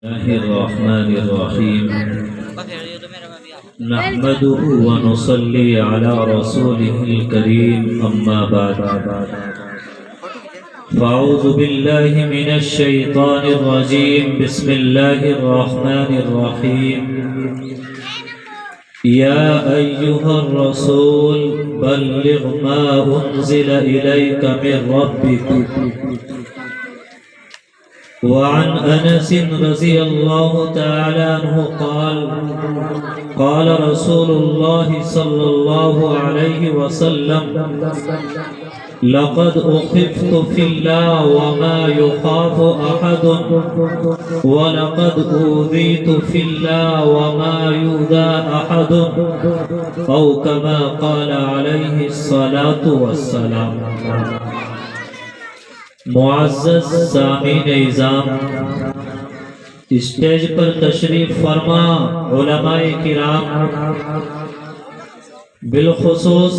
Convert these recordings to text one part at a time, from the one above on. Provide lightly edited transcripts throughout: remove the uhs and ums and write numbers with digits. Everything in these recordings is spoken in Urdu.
الله الرحمن الرحيم نحمده ونصلي على رسوله الكريم أما بعد فأعوذ بالله من الشيطان الرجيم بسم الله الرحمن الرحيم يا أيها الرسول بلغ ما أنزل إليك من ربك وعن أنس رضي الله تعالى عنه قال رسول الله صلى الله عليه وسلم لقد أخفت في الله وما يخاف أحد ولقد أوذيت في الله وما يؤذى أحد أو كما قال عليه الصلاة والسلام۔ معزز سامعین اعظام، اسٹیج پر تشریف فرما علماء کرام، بالخصوص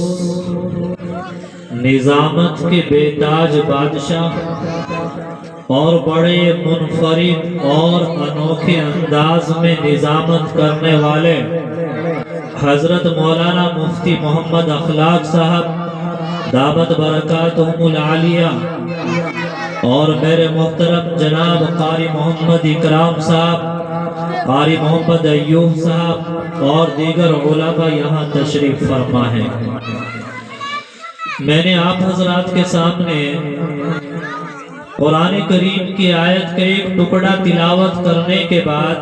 نظامت کے بے تاج بادشاہ اور بڑے منفرد اور انوکھے انداز میں نظامت کرنے والے حضرت مولانا مفتی محمد اخلاق صاحب دامت برکاتہم العالیہ، اور میرے محترم جناب قاری محمد اکرام صاحب، قاری محمد ایوب صاحب اور دیگر علماء یہاں تشریف فرما ہیں۔ میں نے آپ حضرات کے سامنے قرآن کریم کی آیت کا ایک ٹکڑا تلاوت کرنے کے بعد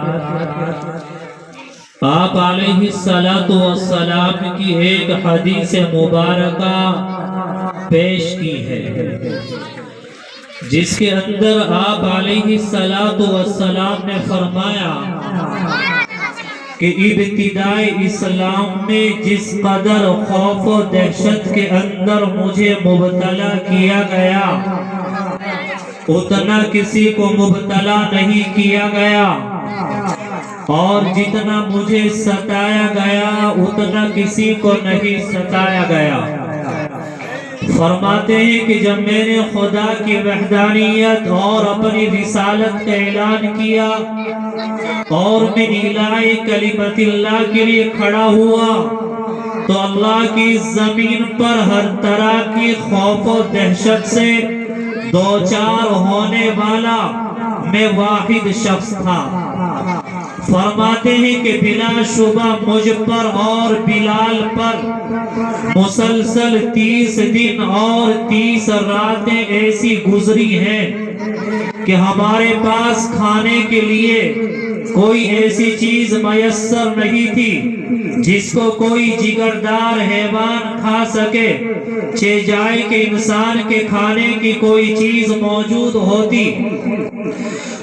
آپ علیہ الصلاۃ والسلام کی ایک حدیث مبارکہ پیش کی ہے، جس کے اندر آپ علیہ الصلاۃ والسلام نے فرمایا کہ ابتدائی اسلام میں جس قدر خوف و دہشت کے اندر مجھے مبتلا کیا گیا اتنا کسی کو مبتلا نہیں کیا گیا، اور جتنا مجھے ستایا گیا اتنا کسی کو نہیں ستایا گیا۔ فرماتے ہیں کہ جب میں نے خدا کی وحدانیت اور اپنی رسالت کا اعلان کیا اور میں الہی کلمت اللہ کے لیے کھڑا ہوا تو اللہ کی زمین پر ہر طرح کی خوف و دہشت سے دوچار ہونے والا میں واحد شخص تھا۔ فرماتے ہیں کہ بلا شبہ مجھ پر اور بلال پر مسلسل 30 دن اور 30 راتیں ایسی گزری ہیں کہ ہمارے پاس کھانے کے لیے کوئی ایسی چیز میسر نہیں تھی جس کو کوئی جگردار حیوان کھا سکے، چہ جائے کہ انسان کے کھانے کی کوئی چیز موجود ہوتی۔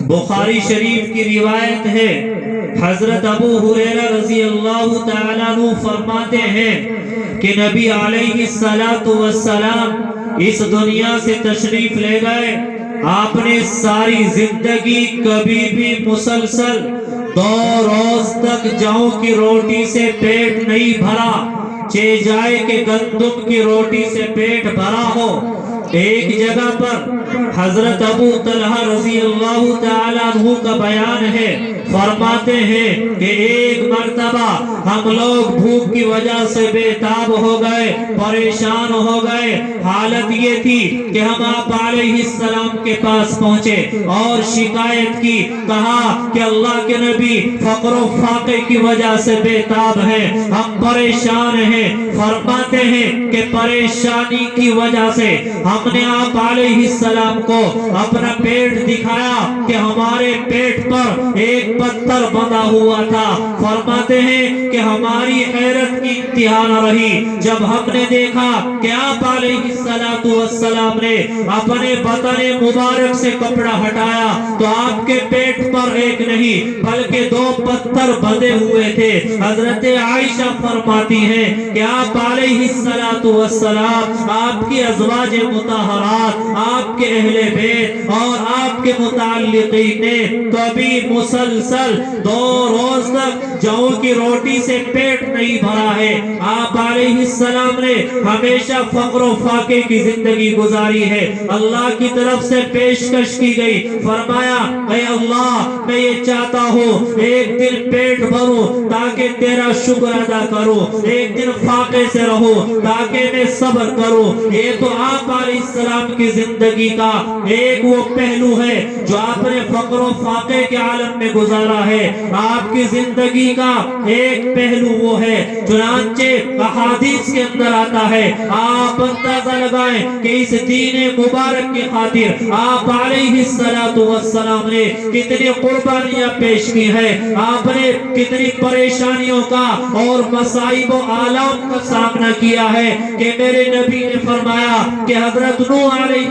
بخاری شریف کی روایت ہے، حضرت ابو ہریرہ رضی اللہ تعالیٰ عنہ فرماتے ہیں کہ نبی علیہ الصلاۃ والسلام اس دنیا سے تشریف لے گئے، آپ نے ساری زندگی کبھی بھی مسلسل 2 روز تک جاؤں کی روٹی سے پیٹ نہیں بھرا، چہ جائے کہ گندم کی روٹی سے پیٹ بھرا ہو۔ ایک جگہ پر حضرت ابو طلحہ رضی اللہ تعالیٰ عنہ کا بیان ہے، فرماتے ہیں کہ ایک مرتبہ ہم لوگ بھوک کی وجہ سے بے تاب ہو گئے، پریشان ہو گئے۔ حالت یہ تھی کہ ہم آپ علیہ السلام کے پاس پہنچے اور شکایت کی، کہا کہ اللہ کے نبی فقر و فاقے کی وجہ سے بے تاب ہیں، ہم پریشان ہیں۔ فرماتے ہیں کہ پریشانی کی وجہ سے ہم نے آپ علیہ السلام کو اپنا پیٹ دکھایا کہ ہمارے پیٹ پر ایک پتھر بندھا ہوا تھا۔ فرماتے ہیں کہ ہماری حیرت کی انتہا نہ رہی جب ہم نے دیکھا کہ آپ علیہ السلام نے اپنے بدن مبارک سے کپڑا ہٹایا تو آپ کے پیٹ پر ایک نہیں بلکہ 2 پتھر بندھے ہوئے تھے۔ حضرت عائشہ فرماتی ہیں کہ آپ علیہ السلام، آپ کی ازواج مطہرات، آپ کے کے اہل بیت اور آپ کے متعلقین نے کبھی مسلسل 2 روز تک جو کی روٹی سے پیٹ نہیں بھرا ہے. آپ علیہ السلام نے ہمیشہ فقر و فاقے کی زندگی گزاری ہے. اللہ کی طرف سے پیشکش کی گئی, فرمایا اے اللہ میں یہ چاہتا ہوں ایک دن پیٹ بھروں تاکہ تیرا شکر ادا کروں, ایک دن فاقے سے رہوں تاکہ میں صبر کروں. یہ تو آپ علیہ السلام کی زندگی کا ایک وہ پہلو ہے جو آپ نے فقر و فاقے کے عالم میں گزارا ہے. آپ کی زندگی کا ایک پہلو وہ ہے. چنانچہ احادیث کے اندر آتا ہے, آپ اندازہ لگائیں کہ اس دین مبارک کی خاطر آپ علیہ السلام نے کتنی قربانیاں پیش کی ہیں, آپ نے کتنی پریشانیوں کا اور مصائب و آلام کا سامنا کیا ہے کہ میرے نبی نے فرمایا کہ حضرت نوح علیہ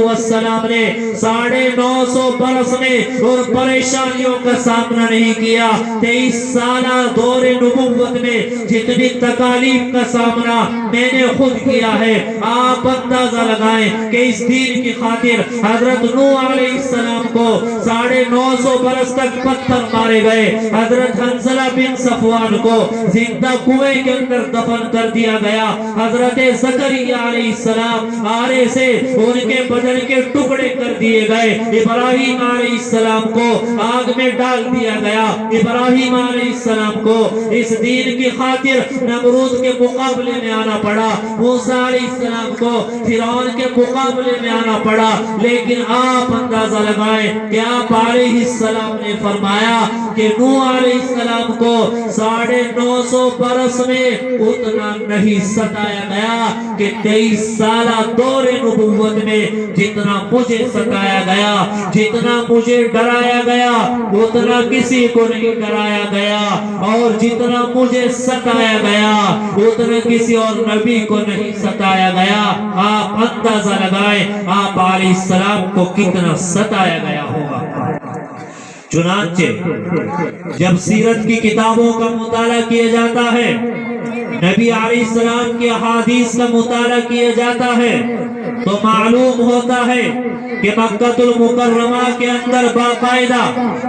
السلام نے 950 برس میں اور پریشانیوں کا سامنا نہیں کیا. 23 سالہ دور نبوت میں جتنی تکالیف کا سامنا میں نے خود کیا ہے, آپ اندازہ لگائیں کہ اس دین کی خاطر حضرت نوح علیہ السلام کو 950 برس تک پتھر مارے گئے. حضرت حنظلہ بن صفوان کو زندہ کنویں کے اندر دفن کر دیا گیا. حضرت زکریا علیہ السلام آرے سے ان کے بدن کے ٹکڑے کر دیے گئے. ابراہیم علیہ السلام کو آگ میں ڈال دیا گیا. ابراہیم علیہ السلام کو اس دین کی خاطر نمرود کے مقابلے میں آنا پڑا. موسیٰ علیہ السلام کو فرعون کے مقابلے میں آنا پڑا. لیکن آپ اندازہ لگائیں کہ آپ علیہ السلام نے فرمایا کہ نوح علیہ السلام کو 950 برس میں اتنا نہیں ستایا گیا کہ 23 سالہ دور نبوت میں جتنا مجھے ستایا گیا, جتنا مجھے ڈرایا گیا اتنا کسی کو نہیں ڈرایا گیا, اور جتنا مجھے ستایا گیا اتنا کسی اور نبی کو نہیں ستایا گیا. آپ اندازہ لگائیں آپ علیہ السلام کو کتنا ستایا گیا ہوگا. چنانچہ جب سیرت کی کتابوں کا مطالعہ کیا جاتا ہے, نبی علیہ السلام کی احادیث کا مطالعہ کیا جاتا ہے, تو معلوم ہوتا ہے کہ مکہ المکرمہ کے اندر باقاعدہ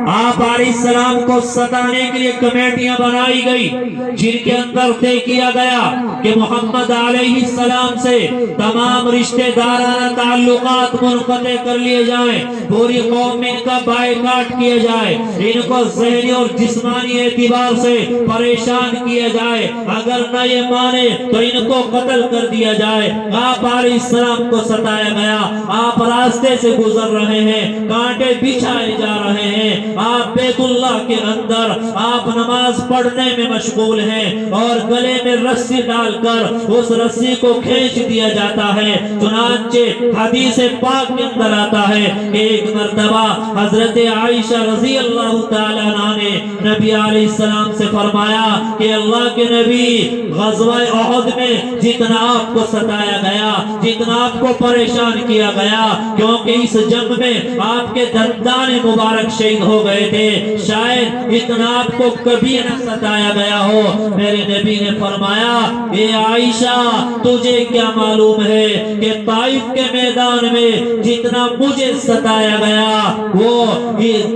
آپ علیہ السلام کو ستانے کے لیے کمیٹیاں بنائی گئی, جن کے اندر طے کیا گیا کہ محمد علیہ السلام سے تمام رشتہ دارانہ تعلقات منقطع کر لیے جائیں, پوری قوم میں ان کا بائیکاٹ کیا جائے, ان کو ذہنی اور جسمانی اعتبار سے پریشان کیا جائے, اگر نہ یہ مانے تو ان کو قتل کر دیا جائے. آپ علیہ السلام کو ستایا گیا. آپ راستے سے گزر رہے ہیں, کانٹے بچھائے جا رہے ہیں, آپ بیت اللہ کے اندر آپ نماز پڑھنے میں مشغول ہیں, اور گلے میں رسی ڈال کر اس رسی کو کھینچ دیا جاتا ہے. چنانچہ حدیث پاک کے اندر آتا ہے کہ ایک مرتبہ حضرت عائشہ رضی اللہ تعالیٰ عنہ نے نبی علیہ السلام سے فرمایا کہ اللہ کے نبی غزوہ احد میں جتنا آپ کو ستایا گیا, جتنا آپ کو پریشان کیا گیا, کیونکہ اس جنگ میں آپ کے دندان مبارک شہید ہو گئے تھے, شاید اتنا آپ کو کبھی نہ ستایا گیا ہو. میرے نبی نے فرمایا اے عائشہ تجھے کیا معلوم ہے کہ طائف کے میدان میں جتنا مجھے ستایا گیا وہ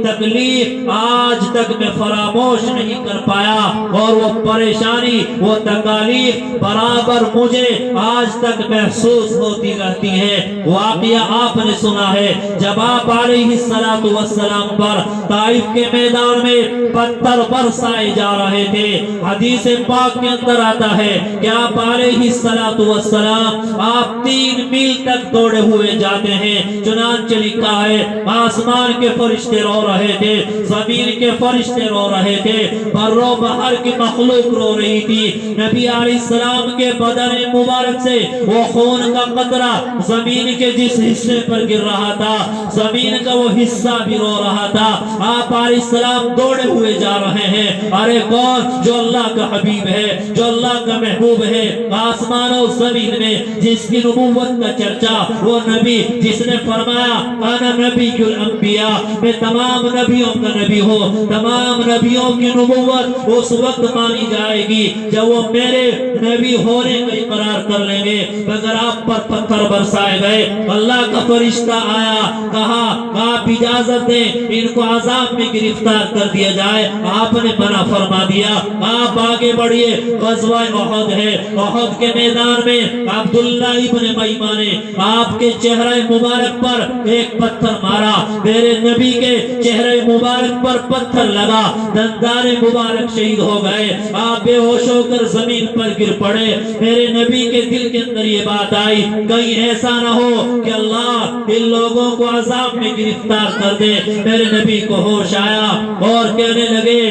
تکلیف آج تک میں فراموش نہیں کر پایا, اور وہ پریشانی وہ تکالیف برابر مجھے آج تک محسوس ہوتی رہتی ہے. واقعہ آپ نے سنا ہے, جب آپ علیہ السلام پر طائف کے میدان میں پتھر برسائے جا رہے تھے, حدیث پاک کے اندر آتا ہے کہ آپ علیہ السلام آپ 3 میل تک دوڑے ہوئے جاتے ہیں. چنانچہ لکھا ہے آسمان کے فرشتے رو رہے تھے, زمین کے فرشتے رو رہے تھے, بر و بحر کی مخلوق رو رہی تھی. نبی علیہ السلام کے بدن مبارک سے وہ خون کا قطرہ زمین کے جس حصے پر گر رہا تھا, زمین کا وہ حصہ بھی رو رہا تھا. آپ علیہ السلام دوڑے ہوئے جا رہے ہیں. ارے کون جو اللہ کا حبیب ہے, جو اللہ کا محبوب ہے, آسمان و زمین میں جس کی نبوت کا چرچا, وہ نبی جس نے فرمایا انا نبی الانبیاء, میں تمام نبیوں کا نبی ہوں, تمام نبیوں کی نبوت اس وقت مانی جائے گی جب وہ میرے نبی ہونے کا اقرار کر لیں گے، مگر آپ پر پتھر برسائے گئے۔ اللہ کا فرشتہ آیا، کہا آپ اجازت دیں ان کو عذاب میں گرفتار کر دیا جائے، آپ نے منع فرما دیا۔ آپ آگے بڑھیے، غزوہ احد ہے، احد کے میدان میں عبداللہ ابن میمہ نے آپ کے چہرہ مبارک پر ایک پتھر مارا، میرے نبی کے چہرہ مبارک پر پتھر لگا، دندان مبارک شہید ہو گئے، آپ بے ہوش ہو کر زمین پر گر پڑے۔ میرے نبی کے دل کے اندر یہ بات آئی، کہیں ایسا نہ ہو کہ اللہ ان لوگوں کو عذاب میں گرفتار کر دے۔ میرے نبی کو ہوش آیا اور کہنے لگے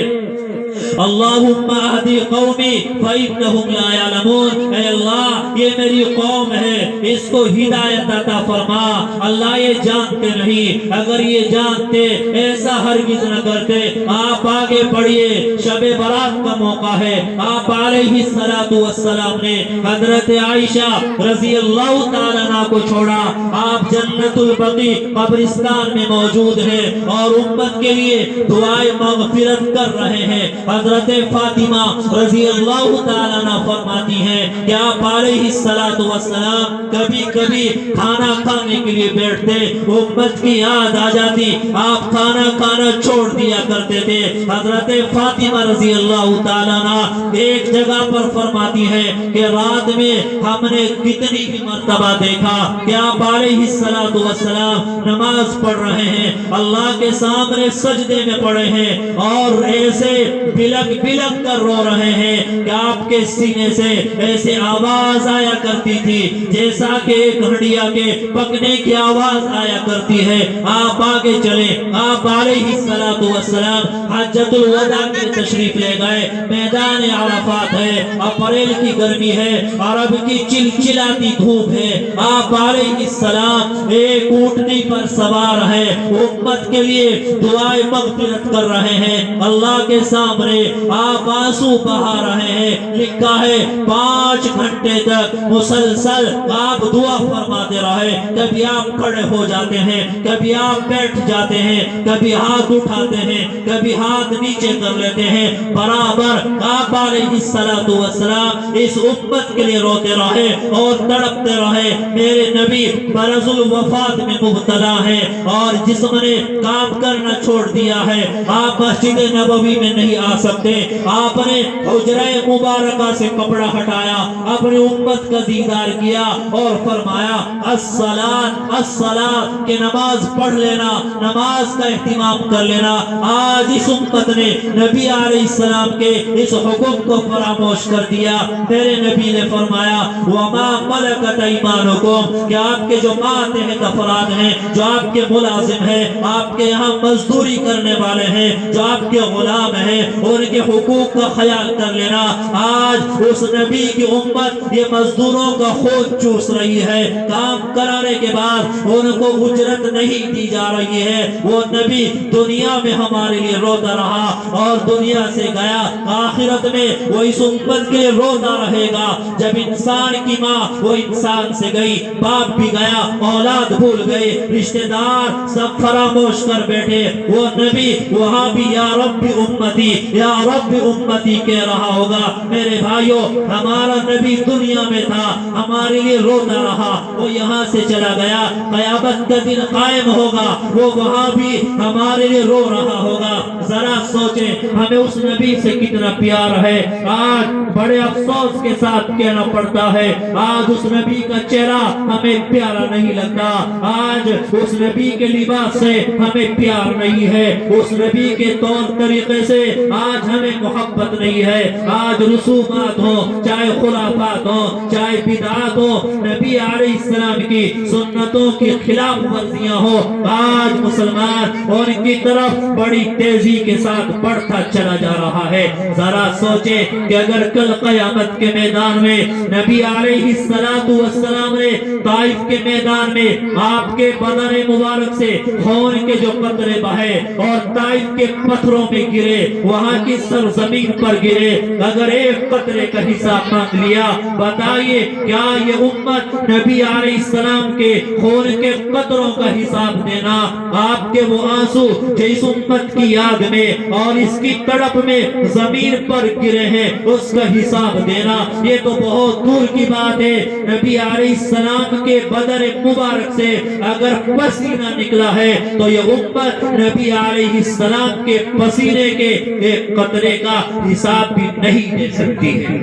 اللہم اہدی قومی فإنہم لا یعلمون، اے اللہ یہ میری قوم ہے، اس کو ہدایت عطا فرما۔ اللہ یہ جانتے نہیں، اگر یہ جانتے ایسا ہرگز نہ کرتے۔ آپ آگے بڑھیے، شب برات کا موقع ہے، آپ علیہ السلام نے حضرت عائشہ رضی اللہ تعالیٰ عنہ کو چھوڑا، آپ جنت البقیع قبرستان میں موجود ہیں اور امت کے لیے دعائے مغفرت کر رہے ہیں۔ حضرت فاطمہ رضی اللہ تعالیٰ عنہ فرماتی ہیں کہ آپ علیہ السلام کبھی کبھی کھانا کھانے کے لیے بیٹھتے، امت کی یاد آ جاتی، آپ کھانا کھانا چھوڑ دیا کرتے تھے۔ حضرت فاطمہ رضی اللہ تعالیٰ عنہ ایک جگہ پر فرماتی ہیں کہ رات میں ہم نے کتنی ہی مرتبہ دیکھا کہ آپ علیہ السلام نماز پڑھ رہے ہیں، اللہ کے سامنے سجدے میں پڑے ہیں اور ایسے بلک بلک کر رو رہے ہیں کہ آپ کے سینے سے ایسے آواز آیا کرتی تھی جیسا کہ ایک ہنڈیا کے پکنے کی آواز آیا کرتی ہے۔ آپ آگے چلیں، آپ علیہ السلام حجۃ الوداع میں تشریف لے گئے، میدان عرفات ہے، اپریل کی گرمی ہے، عرب کی چلچلاتی دھوپ ہے، آپ علیہ السلام ایک اونٹنی پر سوار ہے، امت کے لیے دعائے مغفرت کر رہے ہیں، اللہ کے سامنے آپ آنسو بہا رہے ہیں۔ لکھا ہے 5 گھنٹے تک مسلسل آپ دعا فرماتے رہے، کبھی آپ کھڑے ہو جاتے ہیں، کبھی آپ بیٹھ جاتے ہیں، کبھی ہاتھ اٹھاتے ہیں، کبھی ہاتھ نیچے کر لیتے ہیں، برابر آپ علیہ السلام اس امت کے لیے روتے رہے اور تڑپتے رہے۔ میرے نبی مرض الوفات میں مبتلا ہے اور جسم نے کام کرنا چھوڑ دیا ہے، آپ مسجد نبوی میں نہیں آ سکتے، آپ نے حجرہ مبارکہ سے کپڑا ہٹایا، اپنی امت کا دیدار کیا اور فرمایا الصلاۃ کہ نماز پڑھ لینا، نماز کا اہتمام کر لینا۔ آج اس امت نے نبی علیہ السلام کے اس حکم کو فراموش کر دیا۔ میرے نبی نے فرمایا وما ملکت ایمانکم کہ آپ کے جو ماتحت افراد ہیں، جو آپ کے ملازم ہیں، آپ کے یہاں مزدوری کرنے والے ہیں، جو آپ کے غلام ہیں، ان کے حقوق کا خیال کر لینا۔ آج اس نبی کی امت یہ مزدوروں کا خون چوس رہی ہے، کام کرانے کے بعد ان کو اجرت نہیں دی جا رہی ہے۔ وہ نبی دنیا میں ہمارے لیے روتا رہا اور دنیا سے گیا، آخرت میں وہ اس امت کے لیے روتا رہے گا۔ جب انسان کی ماں وہ انسان سے گئی، باپ بھی گیا، اولاد بھول گئے، رشتہ دار سب فراموش کر بیٹھے، وہ نبی وہاں بھی یا رب امتی یا رب امتی کہہ رہا ہوگا۔ میرے بھائیوں، ہمارا نبی دنیا میں تھا، ہمارے لیے روتا رہا، وہ یہاں سے چلا گیا، قیامت کا دن قائم ہوگا، وہ وہاں بھی ہمارے لیے رو رہا ہوگا۔ ذرا سوچیں ہمیں اس نبی سے کتنا پیار ہے۔ آج بڑے افسوس کے ساتھ کہنا پڑتا ہے، آج اس نبی کا چہرہ ہمیں پیارا نہیں لگتا، آج اس نبی کے لباس سے ہمیں پیار نہیں ہے، اس نبی کے طور طریقے سے آج ہمیں محبت نہیں ہے۔ آج رسومات ہو، چاہے خرافات ہو، چاہے بدعات ہو، نبی علیہ السلام کی سنتوں کی خلاف ورزیاں ہو، آج مسلمان ان کی طرف بڑی تیزی کے ساتھ بڑھتا چلا جا رہا ہے۔ ذرا سوچیں کہ اگر کل قیامت کے میدان میں نبی علیہ السلام نے طائف کے میدان میں آپ کے بدن مبارک سے خون کے جو قطرے بہے اور طائف کے پتھروں میں گرے، وہاں کی سرزمین پر گرے، اگر ایک قطرے کا حساب مانگ لیا، بتائیے کیا یہ امت نبی علیہ السلام کے خون کے قطروں کا حساب دینا؟ آپ کے وہ آنسو جو اس امت کی یاد میں اور اس کی تڑپ میں زمین پر گرے ہیں، اس کا حساب دینا یہ تو بہت دور کی بات ہے۔ نبی علیہ السلام کے بدن مبارک سے اگر پسینہ نکلا ہے تو یہ امت نبی علیہ السلام کے پسینے کے ایک قطرے کا حساب بھی نہیں دے سکتی ہے۔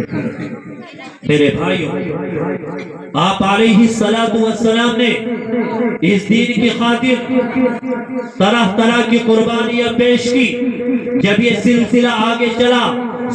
میرے بھائیوں، آپ علیہ السلام نے اس دین کی خاطر طرح طرح کی قربانیاں پیش کی۔ جب یہ سلسلہ آگے چلا،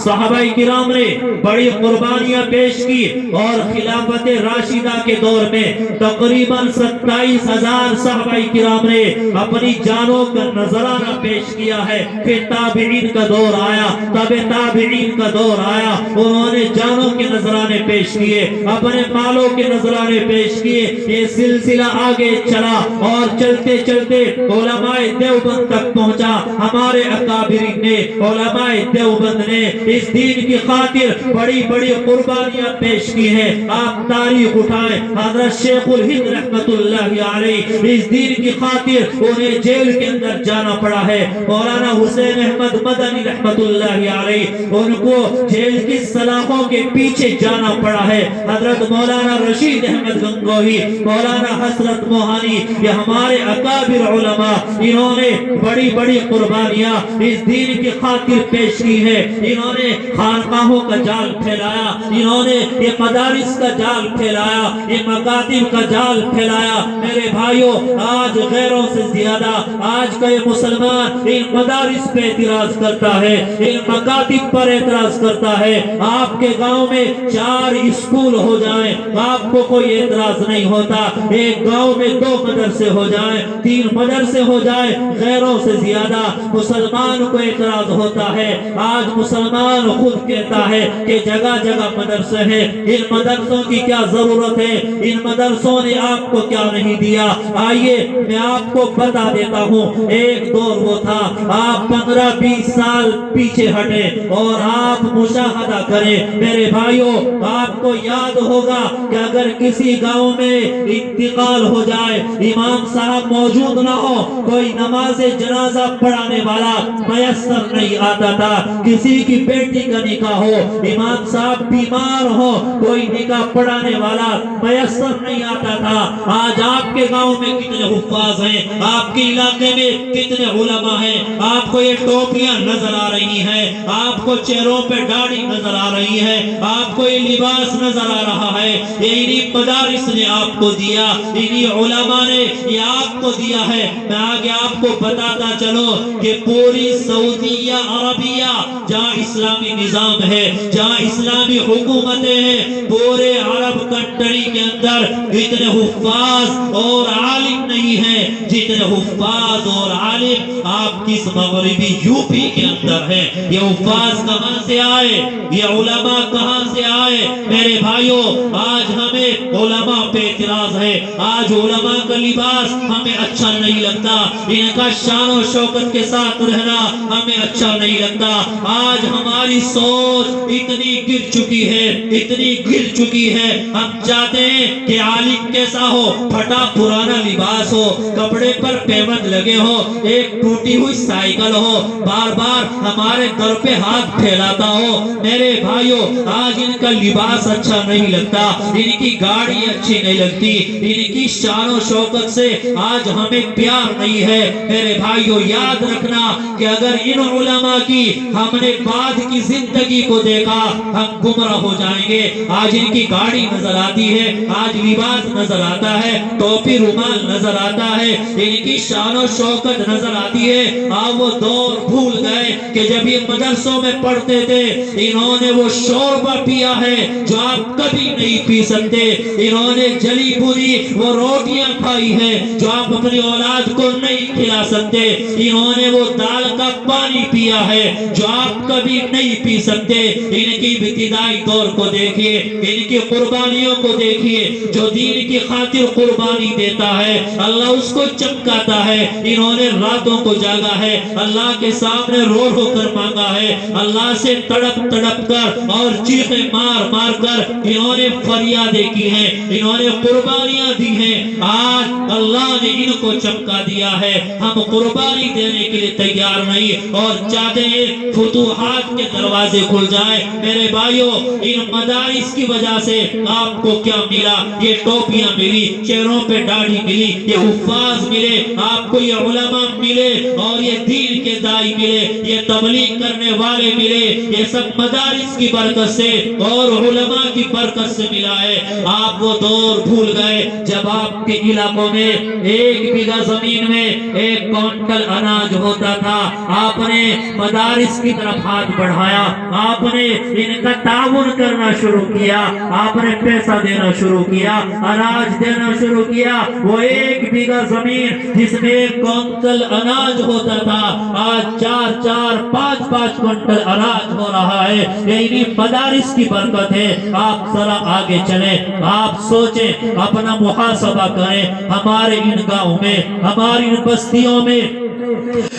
صحابہ کرام نے بڑی قربانیاں پیش کی اور خلافت راشدہ کے دور میں تقریباً 27,000 صحابہ کرام نے اپنی جانوں کا نذرانہ پیش کیا ہے۔ پھر تابعین کا دور آیا، تابعین کا دور آیا، انہوں نے جانوں کے نذرانے پیش کیے، اپنے مالوں کے نذرانے پیش کیے۔ یہ سلسلہ آگے چلا اور چلتے چلتے علماء دیوبند تک پہنچا۔ ہمارے اکابرین نے، علماء دیوبند نے اس دین کی خاطر بڑی بڑی قربانیاں پیش کی ہیں۔ آپ تاریخ اٹھائیں، حضرت شیخ الہند رحمت اللہ علیہ اس دین کی خاطر انہیں جیل کے اندر جانا پڑا ہے۔ مولانا حسین احمد مدنی رحمت اللہ علیہ ان کو جیل کی سلاخوں کے پیچھے جانا پڑا ہے۔ حضرت مولانا رشید احمد گنگوہی، مولانا حسرت موہانی، یہ ہمارے اکابر علماء، انہوں نے بڑی بڑی قربانیاں اس دین کی خاطر پیش کی ہے۔ انہوں نے خانقاہوں کا جال پھیلایا، انہوں نے یہ مدارس کا جال پھیلایا، یہ مکاتب کا جال پھیلایا۔ میرے بھائیوں، آج غیروں سے زیادہ آج کا یہ مسلمان ان مدارس پہ اعتراض کرتا ہے، ان مکاتب پر اعتراض کرتا ہے۔ آپ کے گاؤں میں 4 اسکول ہو جائیں، آپ کو کوئی اعتراض نہیں ہوتا۔ ایک گاؤں میں 2 مدرسے ہو جائیں، 3 مدرسے ہو جائیں، غیروں سے زیادہ مسلمان کو اعتراض ہوتا ہے۔ آج مسلمان خود کہتا ہے کہ جگہ جگہ مدرسے ہیں، ان مدرسوں کی کیا ضرورت ہے، ان مدرسوں نے آپ کو کیا نہیں دیا۔ آئیے میں آپ کو بتا دیتا ہوں، ایک دور وہ تھا، آپ 15-20 سال پیچھے ہٹے اور آپ مشاہدہ کریں۔ میرے بھائیوں، آپ کو یاد ہوگا کہ اگر کسی گاؤں میں انتقال ہو جائے، امام صاحب موجود نہ ہو، کوئی نماز جنازہ پڑھانے والا میسر نہیں آتا تھا۔ کسی کی بیٹی کا نکاح ہو، امام صاحب بیمار ہو، کوئی نکاح پڑھانے والا میسر نہیں آتا تھا۔ آج آپ کے گاؤں میں کتنے حفاظ ہیں، آپ کے علاقے میں کتنے علماء ہیں، آپ کو یہ ٹوپیاں نظر آ رہی ہیں، آپ کو چہروں پہ داڑھی نظر آ رہی ہے، آپ کو یہ لباس نظر آ رہا ہے۔ یہ انہی مدارس نے آپ کو دیا، انہی علماء نے یہ آپ کو دیا ہے۔ میں آگے آپ کو بتاتا چلو کہ پوری سعودیہ عربیہ جہاں اسلامی نظام ہے، جہاں اسلامی حکومتیں ہیں، پورے عرب کنٹری کے اندر اتنے حفاظ اور عالم نہیں ہیں جتنے حفاظ اور عالم آپ کس مغربی یو پی کے اندر ہیں۔ یہ حفاظ کہاں سے آئے، یہ علماء کہاں سے آئے؟ میرے بھائیوں، آج ہمیں علماء پہ اعتراض ہے، آج علماء کا لباس ہمیں اچھا نہیں لگتا، ان کا شان و شوکت کے ساتھ رہنا ہمیں اچھا نہیں لگتا۔ آج ہماری سوچ اتنی گر چکی ہے، اتنی گر چکی ہے، ہم چاہتے ہیں کہ عالم کیسا ہو، پھٹا پرانا لباس ہو، کپڑے پر پیوند لگے ہو، ایک ٹوٹی ہوئی سائیکل ہو، بار بار ہمارے در پہ ہاتھ پھیلاتا ہو۔ میرے بھائیوں، آج ان کا لباس اچھا نہیں لگتا، ان کی گاڑی اچھی نہیں لگتی، ان کی شان و شوکت سے آج ہمیں پیار نہیں ہے۔ میرے بھائیوں، یاد رکھنا کہ اگر ان علماء کی ہم نے بعد کی زندگی کو دیکھا، ہم گمراہ ہو جائیں گے۔ آج ان کی گاڑی نظر آتی ہے، آج لباس نظر آتا ہے، ٹوپی رومال نظر آتا ہے، ان کی شان و شوکت نظر آتی ہے۔ آپ وہ دور بھول گئے کہ جب یہ مدرسوں میں پڑھتے تھے، انہوں نے وہ شوربہ پیا ہے جو آپ کبھی نہیں پی سکتے، انہوں نے جلی بری وہ روٹیاں کھائی ہیں جو آپ اپنی اولاد کو نہیں کھلا سکتے، انہوں نے وہ دال کا پانی پیا ہے جو آپ کبھی نہیں پی سکتے۔ ان کی ابتدائی دور کو دیکھیے، ان کی قربانیوں کو دیکھیے، جو دین کی خاطر قربانی دیتا ہے اللہ اس کو چمکاتا ہے۔ انہوں نے راتوں کو جاگا ہے، اللہ کے سامنے رو رو کر مانگا ہے، اللہ سے تڑپ تڑپ کر اور چیخیں مار مار کر انہوں نے فریادیں کی ہیں، انہوں نے قربانیاں دی ہیں۔ آج اللہ نے ان کو چمکا دیا ہے، ہم قربانی دینے کے لیے تیار تیار نہیں اور چاہتے ہیں فتوحات کے دروازے کھل جائیں۔ میرے بھائیوں، ان مدارس کی وجہ سے آپ کو کیا ملا؟ یہ ٹوپیاں ملی، چہروں پہ داڑھی ملی، یہ حفاظ ملے، آپ کو یہ علماء ملے اور یہ دین کے دائی ملے، یہ تبلیغ کرنے والے ملے۔ یہ سب مدارس کی برکت سے اور علماء کی برکت سے ملا ہے۔ آپ وہ دور بھول گئے جب آپ کے علاقوں میں 1 بیگھہ زمین میں 1 کوئنٹل اناج ہوتا تھا۔ آپ نے مدارس کی طرف ہاتھ بڑھایا، آپ نے ان کا تعاون کرنا شروع کیا، آپ نے پیسہ دینا شروع کیا، اناج دینا شروع کیا۔ وہ 1 بیگھہ زمین جس میں 1 کوئنٹل اناج ہوتا تھا، آج 4 5 کوئنٹل اناج ہو رہا ہے۔ یہی مدارس کی برکت ہے۔ آپ ذرا آگے چلیں، آپ سوچیں، اپنا محاسبہ کریں، ہمارے ان گاؤں میں، ہماری ان بستیوں میں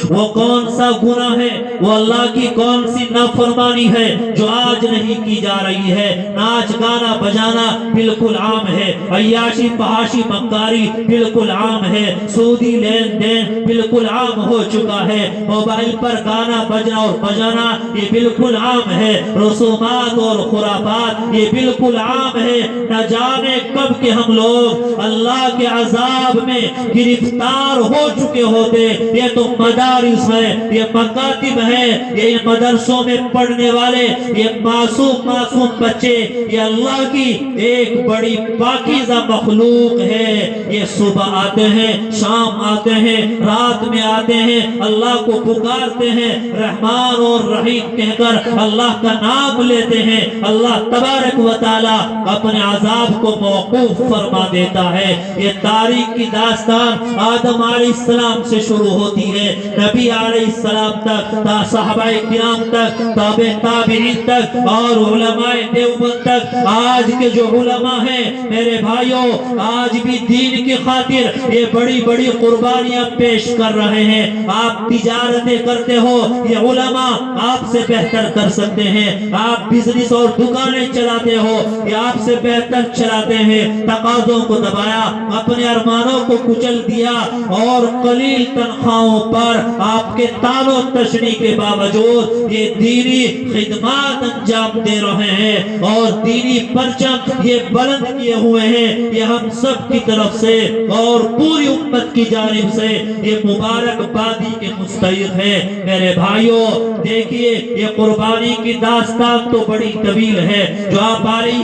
وہ کون سا گناہ ہے، وہ اللہ کی کون سی نافرمانی ہے جو آج نہیں کی جا رہی ہے؟ ناچ گانا بجانا بالکل عام ہے، عیاشی فحاشی مکاری بالکل عام ہے، سودی لین دین بالکل عام ہو چکا ہے، موبائل پر گانا بجنا اور بجانا یہ بالکل عام ہے، رسومات اور خرافات یہ بالکل عام ہے۔ نہ جانے کب کہ ہم لوگ اللہ کے عذاب میں گرفتار ہو چکے ہوتے۔ یہ تو مدارس ہے، یہ مکاتب ہے، یہ مدرسوں میں پڑھنے والے یہ معصوم بچے، یہ اللہ کی ایک بڑی پاکیزہ مخلوق ہے۔ یہ صبح آتے ہیں، شام آتے ہیں، رات میں آتے ہیں، اللہ کو پکارتے ہیں، رحمان اور رحیم کہہ کر اللہ کا نام لیتے ہیں۔ اللہ تبارک و تعالی اپنے عذاب کو موقوف فرما دیتا ہے۔ یہ تاریخ کی داستان آدم علیہ السلام سے شروع ہوتی ہے، نبی علیہ السلام تک، صحابہ کرام تک، تابعین تک اور علماء دیوبند تک۔ آج کے جو علماء ہیں میرے بھائیوں، آج بھی دین کی خاطر یہ بڑی بڑی قربانیاں پیش کر رہے ہیں۔ آپ تجارتیں کرتے ہو، یہ علماء آپ سے بہتر کر سکتے ہیں۔ آپ بزنس اور دکانیں چلاتے ہو، یہ آپ سے بہتر چلاتے ہیں۔ تقاضوں کو دبایا، اپنے ارمانوں کو کچل دیا اور قلیل تنخواہوں پر آپ کے تان و تشریح کے باوجود یہ دینی خدمات انجام دے رہے ہیں اور دینی پرچم یہ بلند کیے ہوئے ہیں۔ یہ ہم سب کی طرف سے اور پوری امت کی جانب سے یہ مبارک بادی کے مستحق ہے۔ میرے بھائیوں، دیکھیے یہ قربانی کی داستان تو بڑی طویل ہے جو آپ علیہ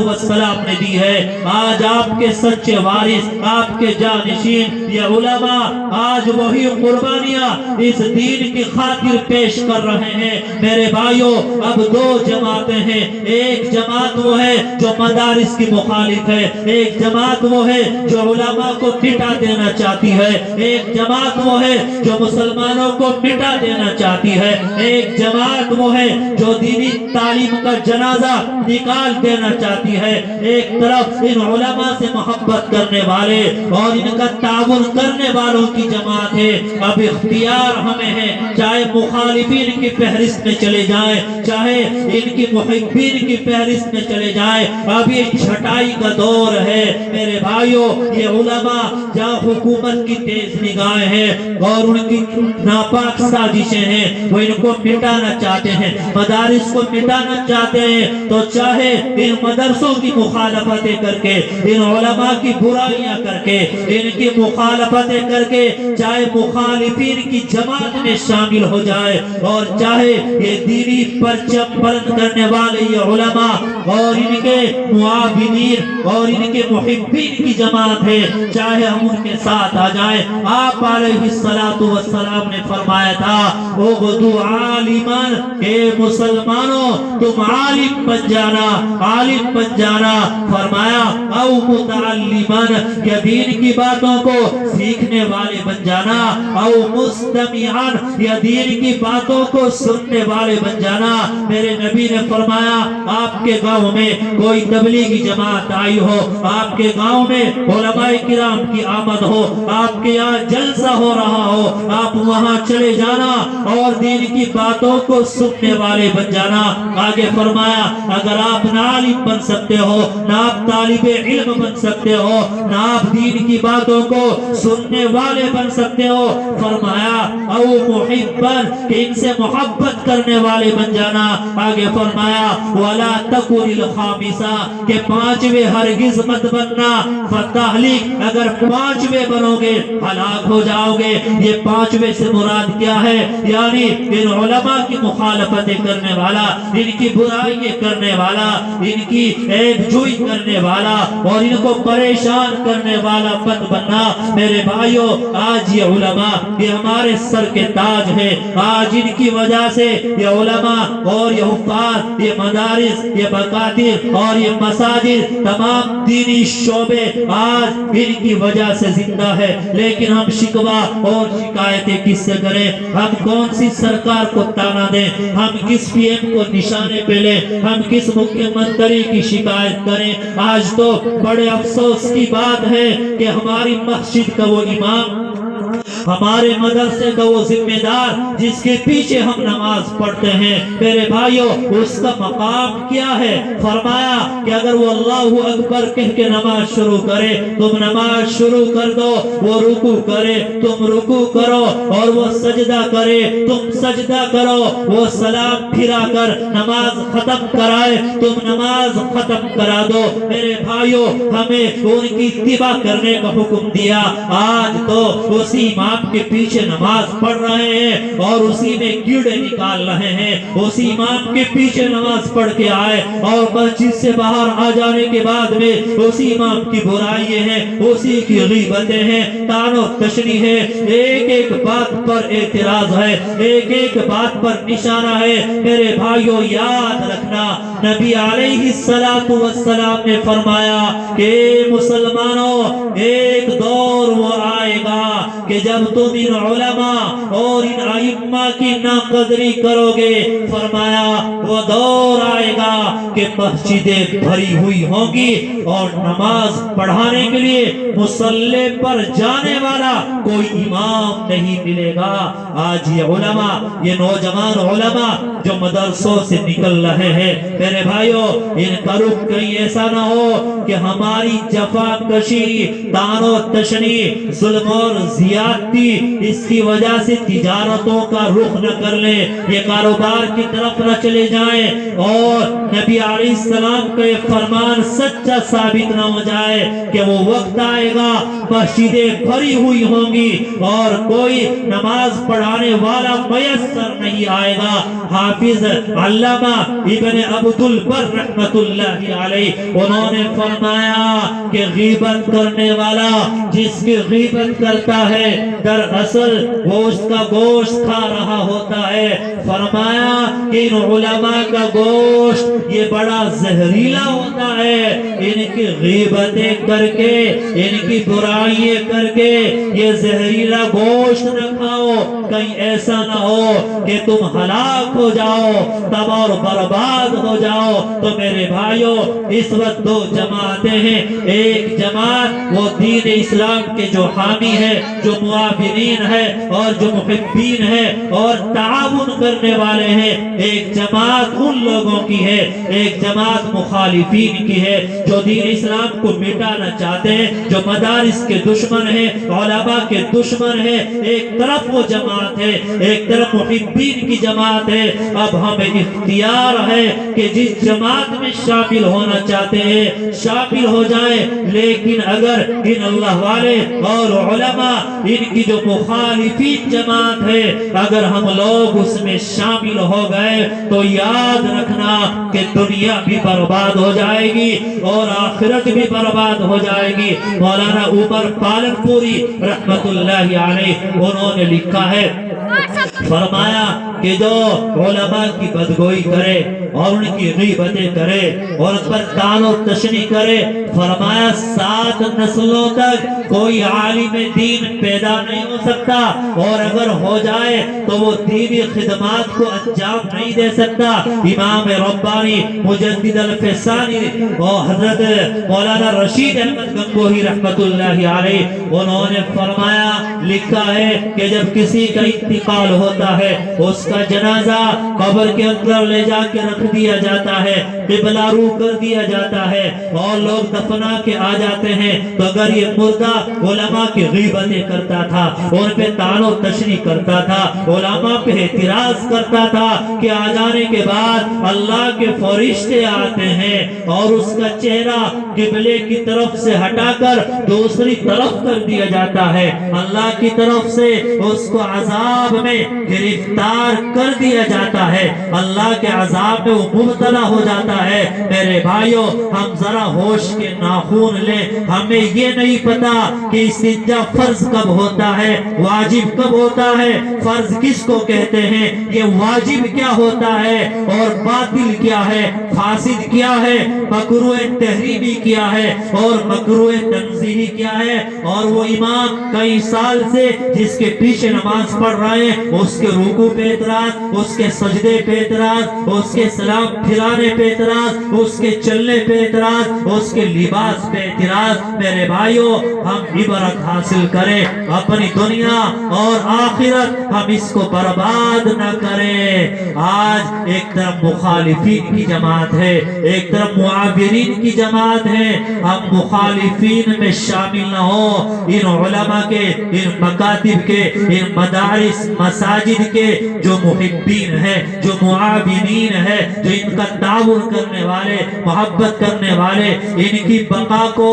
السلام نے دی ہے۔ آج آپ کے سچے وارث، آپ کے جانشین یہ علماء آج وہی قربانیاں اس دین کی خاطر پیش کر رہے ہیں۔ میرے بھائیوں، اب 2 جماعتیں ہیں۔ ایک جماعت وہ ہے جو مدارس کی مخالف ہے، ایک جماعت وہ ہے جو علماء کو مٹا دینا چاہتی ہے، ایک جماعت وہ ہے جو مسلمانوں کو مٹا دینا چاہتی ہے، ایک جماعت وہ ہے جو دینی تعلیم کا جنازہ نکال دینا چاہتی ہے۔ ایک طرف ان علماء سے محبت کرنے والے اور ان کا تعاون کرنے والوں کی جماعت ہے۔ اب اختیار ہمیں ہے، چاہے مخالفین کی فہرست میں چلے جائیں، چاہے ان کی محبین کی فہرست میں چلے جائیں، اب یہ چھٹائی کا دور ہے۔ میرے بھائیوں، یہ علماء جہاں حکومت کی تیز نگاہیں ہیں اور ان کی ناپاک سازشیں ہیں، وہ ان کو مٹانا چاہتے ہیں، مدارس کو مٹانا چاہتے ہیں، تو چاہے ان مدرسوں کی مخالفتیں کر کے، ان علماء کی برائیاں کر کے، ان کی مخالفتیں کر کے، چاہے مخالفین کی جماعت میں شامل ہو جائے اور چاہے یہ دینی پرچم بلند کرنے والے یہ علماء اور ان کے معاونین اور ان کے محبین کی جماعت ہے، چاہے ہم ان کے ساتھ آ جائیں۔ آپ علیہ السلام نے فرمایا تھا، اغدو عالمان، اے مسلمانوں تم عالم بن جانا، عالم بن جانا۔ فرمایا او متعلمان، یا دین کی باتوں کو سیکھنے والے بن جانا، او مستمعان، یا دین کی باتوں کو سننے والے بن جانا۔ میرے نبی نے فرمایا آپ کے گاؤں میں کوئی تبلیغی جماعت آئی ہو، آپ کے گاؤں میں علماء کرام کی آمد ہو، آپ کے یہاں جلسہ ہو رہا ہو، آپ وہاں چلے جانا اور دین کی باتوں کو سننے والے بن جانا۔ آگے فرمایا اگر آپ نہ عالم بن سکتے ہو، نہ آپ طالب علم بن سکتے ہو، نہ آپ دین کی باتوں کو سننے والے بن سکتے ہو، فرمایا او محبن کہ ان سے محبت کرنے والے بن جانا۔ آگے فرمایا ولا تکن الخامسہ کہ پانچویں ہرگز مت بننا، فتہلک اگر پانچویں بنو گے ہلاک ہو جاؤ گے۔ یہ پانچویں سے مراد کیا ہے؟ یعنی ان علماء کی مخالفتیں کرنے والا، ان کی برائیاں کرنے والا، ان کی عیب جوئی کرنے والا اور ان کو پریشان کرنے والا مت بننا۔ میرے بھائیوں آج یہ علماء یہ ہمارے سر کے تاج ہیں، آج ان کی وجہ سے یہ علماء اور یہ حفاظ، یہ مدارس، یہ مکاتب اور یہ مساجد، تمام دینی شعبے آج ان کی وجہ سے زندہ ہے۔ لیکن ہم شکوہ اور شکایتیں کس سے کریں؟ ہم کون سی سرکار کو تانا دیں؟ ہم کس پی ایم کو نشانے پہ لیں؟ ہم کس مکھیہ منتری کی شکایت کریں؟ آج تو بڑے افسوس کی بات ہے کہ ہماری مسجد کا وہ امام، ہمارے مدرسے کا وہ ذمہ دار جس کے پیچھے ہم نماز پڑھتے ہیں، میرے بھائیوں اس کا مقام کیا ہے؟ فرمایا کہ اگر وہ اللہ اکبر کہہ کے نماز شروع کرے تم نماز شروع کر دو، وہ رکوع کرے تم رکوع کرو، اور وہ سجدہ کرے تم سجدہ کرو، وہ سلام پھرا کر نماز ختم کرائے تم نماز ختم کرا دو۔ میرے بھائیوں ہمیں ان کی اتباع کرنے کا حکم دیا، آج تو اسی امام کے پیچھے نماز پڑھ رہے ہیں اور اسی میں کیڑے نکال رہے ہیں، اسی امام کے پیچھے نماز پڑھ کے آئے اور مسجد سے باہر آ جانے کے بعد میں اسی امام کی برائیاں ہیں، اسی کی غیبتیں ہیں، طعن و تشنیع ہے، ایک ایک بات پر اعتراض ہے، ایک ایک بات پر نشانہ ہے۔ میرے بھائیوں یاد رکھنا نبی علیہ السلام نے فرمایا کہ مسلمانوں ایک دور وہ آئے گا کہ جب تم ان علماء اور ان ائمہ کی ناقدری کرو گے، فرمایا وہ دور آئے گا کہ مسجدیں بھری ہوئی ہوں گی اور نماز پڑھانے کے لیے مصلی پر جانے والا کوئی امام نہیں ملے گا۔ آج یہ علماء، یہ نوجوان علماء جو مدرسوں سے نکل رہے ہیں، میرے بھائیوں ان کا رخ کہیں ایسا نہ ہو کہ ہماری جفا کشی، طعن و تشنیع، ظلم اور زیادتی اس کی وجہ سے تجارتوں کا رخ نہ کر لیں، یہ کاروبار کی طرف نہ چلے جائیں اور نبی علیہ السلام کا یہ فرمان سچا ثابت نہ ہو جائے کہ وہ وقت آئے گا مسجدیں بھری ہوئی ہوں گی اور کوئی نماز پڑھانے والا میسر نہیں آئے گا۔ حافظ علامہ ابن عبد البر رحمت اللہ علیہ انہوں نے فرمایا کہ غیبت کرنے والا جس کی غیبت کرتا ہے دراصل وہ اس کا گوشت کھا رہا ہوتا ہے۔ فرمایا کہ ان علماء کا گوشت یہ بڑا زہریلا ہوتا ہے، ان کی غیبتیں کر کے، ان کی برائیاں کر کے یہ زہریلا گوشت نہ کھاؤ، کہیں ایسا نہ ہو کہ تم ہلاک ہو جاؤ، تباہ اور برباد ہو جاؤ۔ تو میرے بھائیوں اس وقت دو جماعتیں ہیں، ایک جماعت وہ دین اسلام کے جو حامی ہے، جو معاونین ہے اور جو محبین ہے اور تعاون کرنے والے ہیں، ایک جماعت ان لوگوں کی ہے، ایک جماعت مخالفین کی ہے جو دین اسلام کو مٹانا چاہتے ہیں، جو مدارس کے دشمن ہیں، علماء کے دشمن ہیں۔ ایک طرف وہ جماعت ہے، ایک طرف محبین کی جماعت ہے۔ اب ہمیں اختیار ہے کہ جس جماعت میں شامل ہونا چاہتے ہیں شامل ہو جائیں، لیکن اگر ان اللہ والے اور علماء ان کی جو مخالفین جماعت ہے اگر ہم لوگ اس میں شامل ہو گئے تو یاد رکھنا کہ دنیا بھی برباد ہو جائے گی اور آخرت بھی برباد ہو جائے گی۔ مولانا عمر پالن پوری رحمت اللہ علیہ انہوں نے لکھا ہے فرمایا کہ جو علماء کی بدگوئی کرے اور ان کی غیبتیں کرے اور ان پر طعن و تشنیع کرے، فرمایا 7 نسلوں تک کوئی عالم دین پیدا نہیں ہو سکتا، اور اگر ہو جائے تو وہ دینی خدمات کو انجام نہیں دے سکتا۔ امام ربانی مجدد الفسانی اور حضرت مولانا رشید احمد گنگوہی رحمت اللہ علیہ، انہوں نے فرمایا، لکھا ہے کہ جب کسی کا انتقال ہوتا ہے اس کا جنازہ قبر کے اندر لے جا کے رکھ دیا جاتا ہے، قبلہ رو کر دیا جاتا ہے اور لوگ دفنا کے آ جاتے ہیں، تو اگر یہ مردہ علماء کی غیبتیں کرتا تھا، ان پہ طعن و تشنیع کرتا تھا، علماء پہ اعتراض کرتا تھا کہ آ جانے کے بعد اللہ کے فرشتے آتے ہیں اور اس کا چہرہ قبلے کی طرف سے ہٹا کر دوسری طرف کر دیا جاتا ہے، اللہ کی طرف سے اس کو عذاب میں گرفتار کر دیا جاتا ہے، اللہ کے عذاب میں وہ مبتلا ہو جاتا ہے۔ میرے بھائیوں، ہم ذرا ہوش کے ناخون لیں، ہمیں یہ نہیں پتا کہ استنجا فرض کب ہوتا ہے، واجب کب ہوتا ہے، فرض کس کو کہتے ہیں، یہ واجب کیا ہوتا ہے اور باطل کیا ہے، فاسد کیا ہے، مکروہ تحریمی کیا ہے اور مکروہ تنزیہی کیا ہے، اور وہ امام کئی سال سے جس کے پیچھے نماز پڑھ رہے ہیں اس کے رکوع پہ اعتراض، اس کے سجدے پہ اعتراض، اس کے سلام پھرانے پہ اعتراض، اس کے چلنے پہ اعتراض، اس کے لباس پہ اعتراض۔ میرے بھائیوں، ہم عبرت حاصل کریں، اپنی دنیا اور آخرت ہم اس کو برباد نہ کریں۔ آج ایک طرف مخالفین کی جماعت ہے، ایک طرف معاورین کی جماعت ہے، ہم مخالفین میں شامل نہ ہو، ان علماء کے، ان مکاتب کے، ان مدارس مساجد کے جو محبین ہیں، جو معاونین ہیں، جو ان کا تعاون کرنے والے، محبت کرنے والے، ان کی بقا کو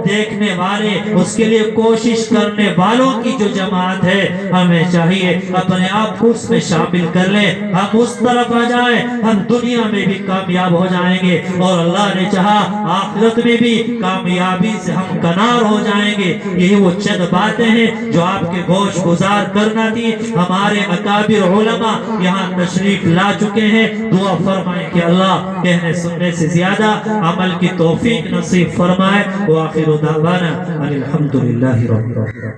دیکھنے والے، اس کے لیے کوشش کرنے والوں کی جو جماعت ہے، ہمیں چاہیے اپنے آپ کو اس میں شامل کر لیں، ہم اس طرف آ جائیں، ہم دنیا میں بھی کامیاب ہو جائیں گے اور اللہ نے چاہا آخرت میں بھی کامیابی سے ہم کنار ہو جائیں گے۔ یہی وہ چند باتیں ہیں جو آپ کے گوش گزار کرنا تھی۔ ہمارے اکابر علماء یہاں تشریف لا چکے ہیں، دعا فرمائیں کہ اللہ کہنے سننے سے زیادہ عمل کی توفیق نصیب فرمائے۔ وآخر دعوانا الحمدللہ رب العالمین۔